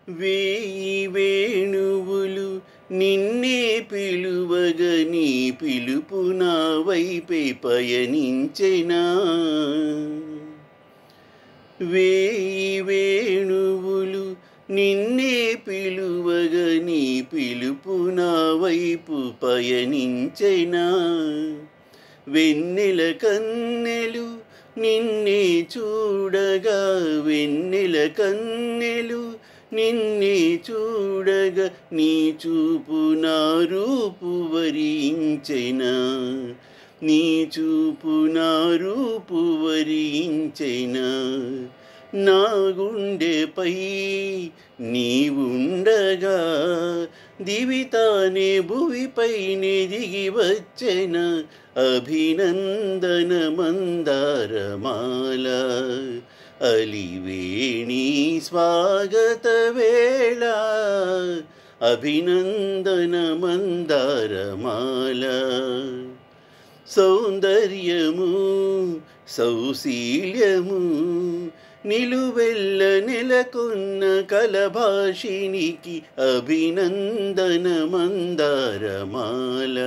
వేయి వేణువులు నిన్నే పిలువగ నీ పిలుపు నా వైపే పయనించెనా. వేయి వేణువులు నిన్నే పిలువగ నీ పిలుపు నా వైపు పయనించెనా. వెన్నెల కన్నెలు నిన్నే చూడగా, వెన్నెల కన్నెలు నిన్నే చూడగా, నీ చూపు నా రూపు వరించెనా, నీ చూపు నా రూపు వరించెనా. నా గుండెపై నీవుండగా దివితానే భువిపైనే దిగి వచ్చెన. అభినందన మందారమాల అలివేణి స్వాగత వేళ. అభినందన మందారమాల సౌందర్యము సౌశీల్యము నిలువెల్ల నెలకొన్న కలభాషినికి అభినందన మందారమాల.